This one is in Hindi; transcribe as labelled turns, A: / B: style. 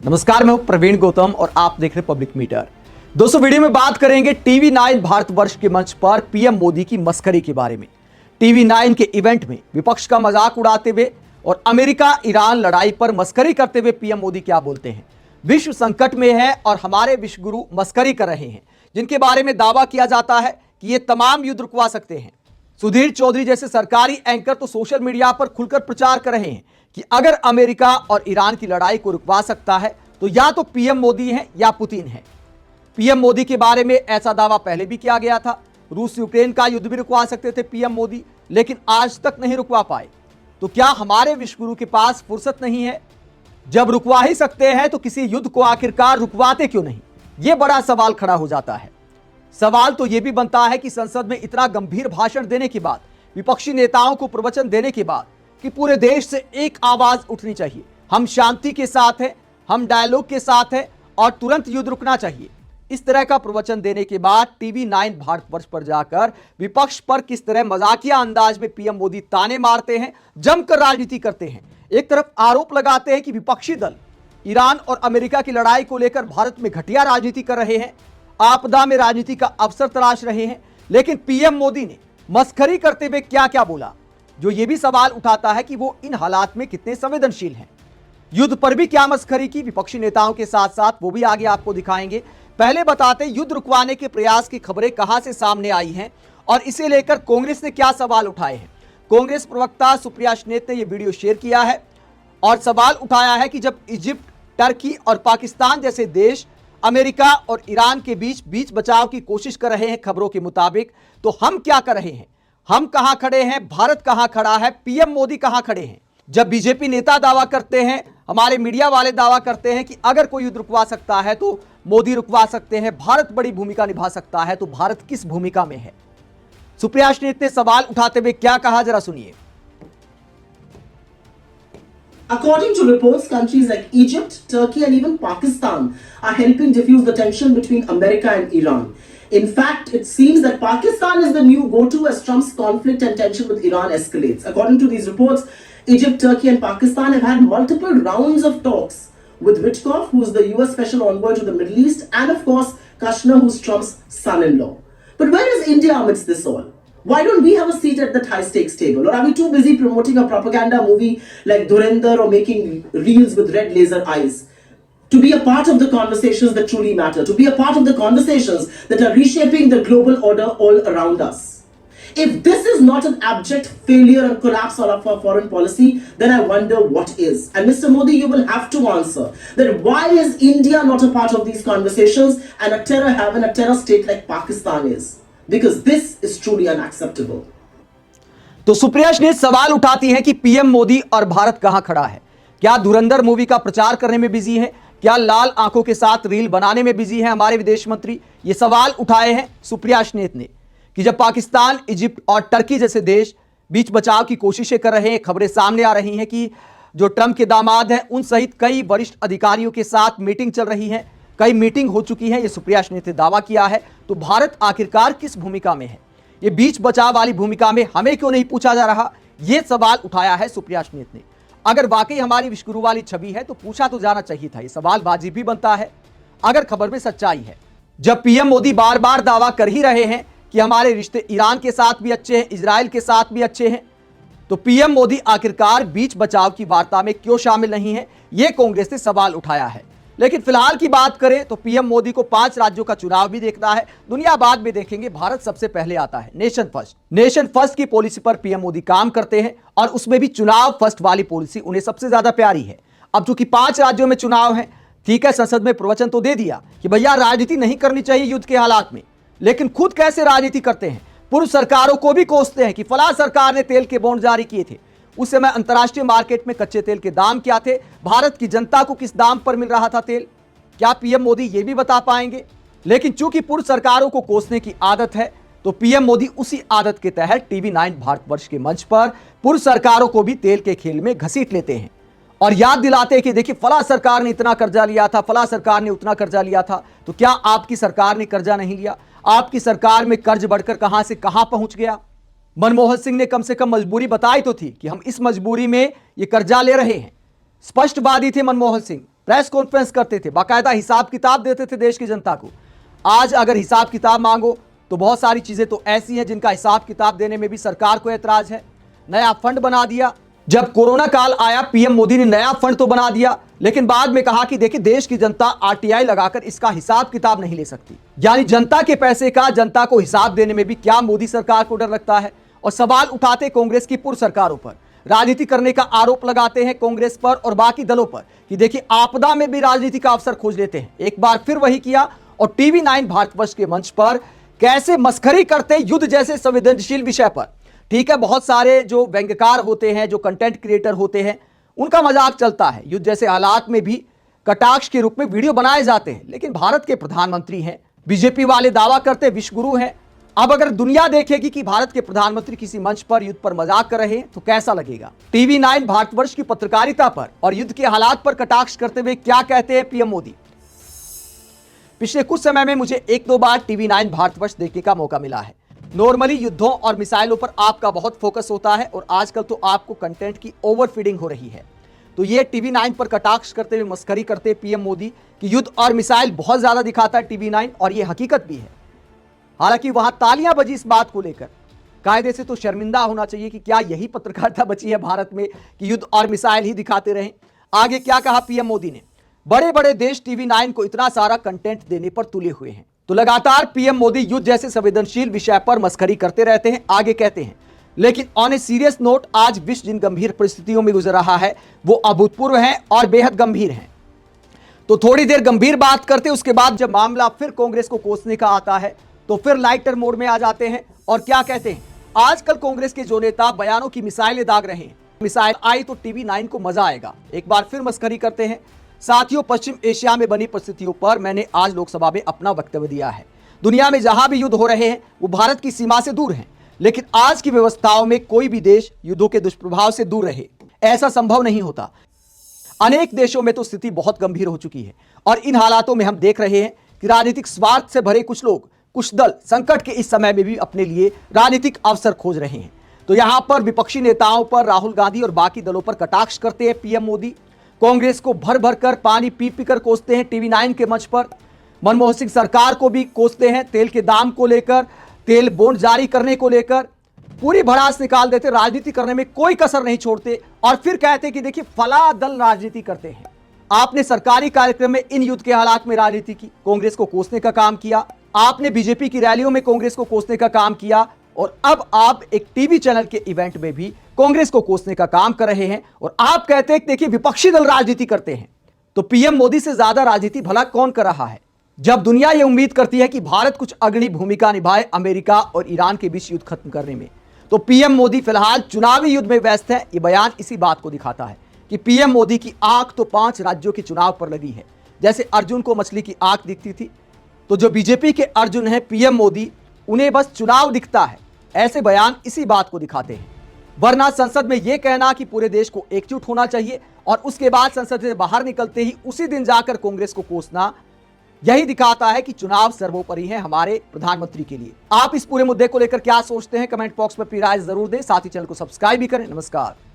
A: नमस्कार, मैं हूं प्रवीण गौतम और आप देख रहे हैं पब्लिक मीटर। दोस्तों, वीडियो में बात करेंगे टीवी 9 भारतवर्ष के मंच पर पीएम मोदी की मस्करी के बारे में। टीवी 9 के इवेंट में विपक्ष का मजाक उड़ाते हुए और अमेरिका ईरान लड़ाई पर मस्करी करते हुए पीएम मोदी क्या बोलते हैं। विश्व संकट में है और हमारे विश्व गुरु मस्करी कर रहे हैं, जिनके बारे में दावा किया जाता है कि ये तमाम युद्ध रुकवा सकते हैं। सुधीर चौधरी जैसे सरकारी एंकर तो सोशल मीडिया पर खुलकर प्रचार कर रहे हैं कि अगर अमेरिका और ईरान की लड़ाई को रुकवा सकता है तो या तो पीएम मोदी है या पुतिन है। पीएम मोदी के बारे में ऐसा दावा पहले भी किया गया था। रूस यूक्रेन का युद्ध भी रुकवा सकते थे पीएम मोदी, लेकिन आज तक नहीं रुकवा पाए। तो क्या हमारे विश्वगुरु के पास फुर्सत नहीं है? जब रुकवा ही सकते हैं तो किसी युद्ध को आखिरकार रुकवाते क्यों नहीं? यह बड़ा सवाल खड़ा हो जाता है। सवाल तो यह भी बनता है कि संसद में इतना गंभीर भाषण देने के बाद, विपक्षी नेताओं को प्रवचन देने के बाद कि पूरे देश से एक आवाज उठनी चाहिए, हम शांति के साथ हैं, हम डायलॉग के साथ हैं और तुरंत युद्ध रुकना चाहिए। इस तरह का प्रवचन देने के बाद टीवी 9 भारतवर्ष पर जाकर विपक्ष पर किस तरह मजाकिया अंदाज में पीएम मोदी ताने मारते हैं, जमकर राजनीति करते हैं। एक तरफ आरोप लगाते हैं कि विपक्षी दल ईरान और अमेरिका की लड़ाई को लेकर भारत में घटिया राजनीति कर रहे हैं, आपदा में राजनीति का अवसर तलाश रहे हैं। लेकिन पीएम मोदी ने मस्खरी करते हुए क्या क्या बोला, जो यह भी सवाल उठाता है कि वो इन हालात में कितने संवेदनशील हैं। युद्ध पर भी क्या मस्खरी की विपक्षी नेताओं के साथ साथ, वो भी आगे आपको दिखाएंगे। पहले बताते युद्ध रुकवाने के प्रयास की खबरें कहां से सामने आई हैं और इसे लेकर कांग्रेस ने क्या सवाल उठाए हैं। कांग्रेस प्रवक्ता सुप्रिया श्रीनेत ने यह वीडियो शेयर किया है और सवाल उठाया है कि जब इजिप्ट, टर्की और पाकिस्तान जैसे देश अमेरिका और ईरान के बीच बचाव की कोशिश कर रहे हैं खबरों के मुताबिक, तो हम क्या कर रहे हैं? हम कहां खड़े हैं? भारत कहां खड़ा है? पीएम मोदी कहां खड़े हैं? जब बीजेपी नेता दावा करते हैं, हमारे मीडिया वाले दावा करते हैं कि अगर कोई युद्ध रुकवा सकता है तो मोदी रुकवा सकते हैं, भारत बड़ी भूमिका निभा सकता है, तो भारत किस भूमिका में है? सुप्रिया श्रीनेत ने सवाल उठाते हुए क्या कहा, जरा सुनिए।
B: According to reports, countries like Egypt, Turkey and even Pakistan are helping diffuse the tension between America and Iran. In fact, it seems that Pakistan is the new go-to as Trump's conflict and tension with Iran escalates. According to these reports, Egypt, Turkey and Pakistan have had multiple rounds of talks with Witkoff, who is the US Special Envoy to the Middle East, and of course, Kushner, who's Trump's son-in-law. But where is India amidst this all? Why don't we have a seat at that high-stakes table? Or are we too busy promoting a propaganda movie like Dhurendhar or making reels with red laser eyes? To be a part of the conversations that truly matter, to be a part of the conversations that are reshaping the global order all around us. If this is not an abject failure and collapse of our foreign policy, then I wonder what is. And Mr. Modi, you will have to answer that why is India not a part of these conversations and a terror haven, a terror state like Pakistan is? Because this is truly unacceptable.
A: तो सुप्रिया श्रीनेत सवाल उठाती हैं कि पीएम मोदी और भारत कहां खड़ा है। क्या धुरंधर मूवी का प्रचार करने में बिजी है? क्या लाल आंखों के साथ रील बनाने में बिजी है हमारे विदेश मंत्री? ये सवाल उठाए हैं सुप्रिया श्रीनेत ने कि जब पाकिस्तान, इजिप्ट और टर्की जैसे देश बीच बचाव की कोशिशें कर रहे हैं, खबरें सामने आ रही हैं कि जो ट्रंप के दामाद हैं उन सहित कई वरिष्ठ अधिकारियों के साथ मीटिंग चल रही है, कई मीटिंग हो चुकी है, ये सुप्रिया श्रीनेत ने दावा किया है। तो भारत आखिरकार किस भूमिका में है? ये बीच बचाव वाली भूमिका में हमें क्यों नहीं पूछा जा रहा? ये सवाल उठाया है सुप्रिया श्रीनेत ने। अगर वाकई हमारी विश्वगुरु वाली छवि है तो पूछा तो जाना चाहिए था। ये सवाल वाजिब भी बनता है अगर खबर में सच्चाई है। जब पीएम मोदी बार बार दावा कर ही रहे हैं कि हमारे रिश्ते ईरान के साथ भी अच्छे हैं, इजराइल के साथ भी अच्छे हैं, तो पीएम मोदी आखिरकार बीच बचाव की वार्ता में क्यों शामिल नहीं है? यह कांग्रेस ने सवाल उठाया है। लेकिन फिलहाल की बात करें तो पीएम मोदी को 5 राज्यों का चुनाव भी देखना है, दुनिया बाद में देखेंगे, भारत सबसे पहले आता है। नेशन फर्स्ट की पॉलिसी पर पीएम मोदी काम करते हैं और उसमें भी चुनाव फर्स्ट वाली पॉलिसी उन्हें सबसे ज्यादा प्यारी है। अब चूंकि 5 राज्यों में चुनाव है, ठीक है, संसद में प्रवचन तो दे दिया कि भैया राजनीति नहीं करनी चाहिए युद्ध के हालात में, लेकिन खुद कैसे राजनीति करते हैं? पूर्व सरकारों को भी कोसते हैं कि फला सरकार ने तेल के बॉन्ड जारी किए थे, उस समय अंतर्राष्ट्रीय मार्केट में कच्चे तेल के दाम क्या थे, भारत की जनता को किस दाम पर मिल रहा था तेल? क्या पीएम मोदी ये भी बता पाएंगे? लेकिन चूंकि पूर्व सरकारों को कोसने की आदत है, तो पीएम मोदी उसी आदत के तहत टीवी 9 भारतवर्ष के मंच पर पूर्व सरकारों को भी तेल के खेल में घसीट लेते हैं और याद दिलाते हैं कि देखिए फला सरकार ने इतना कर्जा लिया था, फला सरकार ने उतना कर्जा लिया था। तो क्या आपकी सरकार ने कर्जा नहीं लिया? आपकी सरकार में कर्ज बढ़कर कहां से कहां पहुंच गया? मनमोहन सिंह ने कम से कम मजबूरी बताई तो थी कि हम इस मजबूरी में ये कर्जा ले रहे हैं। स्पष्टवादी थे मनमोहन सिंह, प्रेस कॉन्फ्रेंस करते थे, बाकायदा हिसाब किताब देते थे देश की जनता को। आज अगर हिसाब किताब मांगो तो बहुत सारी चीजें तो ऐसी हैं जिनका हिसाब किताब देने में भी सरकार को ऐतराज है। नया फंड बना दिया, जब कोरोना काल आया पीएम मोदी ने नया फंड तो बना दिया, लेकिन बाद में कहा कि देखिए देश की जनता आरटीआई लगाकर इसका हिसाब किताब नहीं ले सकती। यानी जनता के पैसे का जनता को हिसाब देने में भी क्या मोदी सरकार को डर लगता है। और सवाल उठाते कांग्रेस की पूर्व सरकारों पर, राजनीति करने का आरोप लगाते हैं कांग्रेस पर और बाकी दलों पर कि देखिए आपदा में भी राजनीति का अवसर खोज लेते हैं। एक बार फिर वही किया और टीवी 9 भारतवर्ष के मंच पर कैसे मस्खरी करते युद्ध जैसे संवेदनशील विषय पर। ठीक है, बहुत सारे जो व्यंग्यकार होते हैं, जो कंटेंट क्रिएटर होते हैं, उनका मजाक चलता है। युद्ध जैसे हालात में भी कटाक्ष के रूप में वीडियो बनाए जाते हैं, लेकिन भारत के प्रधानमंत्री हैं, बीजेपी वाले दावा करते विश्व गुरु हैं। अब अगर दुनिया देखेगी कि भारत के प्रधानमंत्री किसी मंच पर युद्ध पर मजाक कर रहे हैं तो कैसा लगेगा। टीवी 9 भारतवर्ष की पत्रकारिता पर और युद्ध के हालात पर कटाक्ष करते हुए क्या कहते हैं पीएम मोदी। पिछले कुछ समय में मुझे 1-2 बार टीवी 9 भारतवर्ष देखने का मौका मिला है। नॉर्मली युद्धों और मिसाइलों पर आपका बहुत फोकस होता है और आजकल तो आपको कंटेंट की ओवरफीडिंग हो रही है। तो ये टीवी 9 पर कटाक्ष करते हुए मस्करी करते पीएम मोदी कि युद्ध और मिसाइल बहुत ज्यादा दिखाता है टीवी 9, और ये हकीकत भी है। हालांकि वहां तालियां बजी इस बात को लेकर। कायदे से तो शर्मिंदा होना चाहिए कि क्या यही पत्रकारिता बची है भारत में कि युद्ध और मिसाइल ही दिखाते रहें। आगे क्या कहा पीएम मोदी ने, बड़े बड़े देश टीवी 9 को इतना सारा कंटेंट देने पर तुले हुए हैं। तो लगातार पीएम मोदी युद्ध जैसे संवेदनशील विषय पर मस्खरी करते रहते हैं। आगे कहते हैं, लेकिन ऑन ए सीरियस नोट आज विश्व जिन गंभीर परिस्थितियों में गुजर रहा है वो अभूतपूर्व है और बेहद गंभीर है। तो थोड़ी देर गंभीर बात करते, उसके बाद जब मामला फिर कांग्रेस को कोसने का आता है तो फिर लाइटर मोड में आ जाते हैं और क्या कहते हैं, आजकल कांग्रेस के जो नेता बयानों की मिसाइलें दाग रहे हैं, मिसाइल आई तो टीवी 9 को मजा आएगा। एक बार फिर मस्खरी करते हैं। साथियों, पश्चिम एशिया में बनी परिस्थितियों पर मैंने आज लोकसभा में अपना वक्तव्य दिया है। दुनिया में जहां भी युद्ध हो रहे हैं वो भारत की सीमा से दूर हैं, लेकिन आज की व्यवस्थाओं में कोई भी देश युद्धों के दुष्प्रभाव से दूर रहे, ऐसा संभव नहीं होता। अनेक देशों में तो स्थिति बहुत गंभीर हो चुकी है और इन हालातों में हम देख रहे हैं कि राजनीतिक स्वार्थ से भरे कुछ लोग, कुछ दल संकट के इस समय में भी अपने लिए राजनीतिक अवसर खोज रहे हैं। तो यहां पर विपक्षी नेताओं पर, राहुल गांधी और बाकी दलों पर कटाक्ष करते हैं पीएम मोदी। कांग्रेस को भर भर कर पानी पी पी कर कोसते हैं टीवी 9 के मंच पर। मनमोहन सिंह सरकार को भी कोसते हैं तेल के दाम को लेकर, तेल बॉन्ड जारी करने को लेकर, पूरी भड़ास निकाल देते, राजनीति करने में कोई कसर नहीं छोड़ते और फिर कहते कि देखिए फला दल राजनीति करते हैं। आपने सरकारी कार्यक्रम में इन युद्ध के हालात में राजनीति की, कांग्रेस को कोसने का काम किया। आपने बीजेपी की रैलियों में कांग्रेस को कोसने का काम किया और अब आप एक टीवी चैनल के इवेंट में भी कांग्रेस को कोसने का काम कर रहे हैं और आप कहते हैं कि देखिए विपक्षी दल राजनीति करते हैं। तो पीएम मोदी से ज्यादा राजनीति भला कौन कर रहा है? जब दुनिया यह उम्मीद करती है कि भारत कुछ अग्रणी भूमिका निभाए अमेरिका और ईरान के बीच युद्ध खत्म करने में, तो पीएम मोदी फिलहाल चुनावी युद्ध में व्यस्त है। यह बयान इसी बात को दिखाता है कि पीएम मोदी की आंख तो 5 राज्यों के चुनाव पर लगी है। जैसे अर्जुन को मछली की आंख दिखती थी, तो जो बीजेपी के अर्जुन है पीएम मोदी, उन्हें बस चुनाव दिखता है। ऐसे बयान इसी बात को दिखाते हैं। वरना संसद में यह कहना कि पूरे देश को एकजुट होना चाहिए और उसके बाद संसद से बाहर निकलते ही उसी दिन जाकर कांग्रेस को कोसना, यही दिखाता है कि चुनाव सर्वोपरि है हमारे प्रधानमंत्री के लिए। आप इस पूरे मुद्दे को लेकर क्या सोचते हैं? कमेंट बॉक्स में अपनी राय जरूर दें, साथ ही चैनल को सब्सक्राइब भी करें। नमस्कार।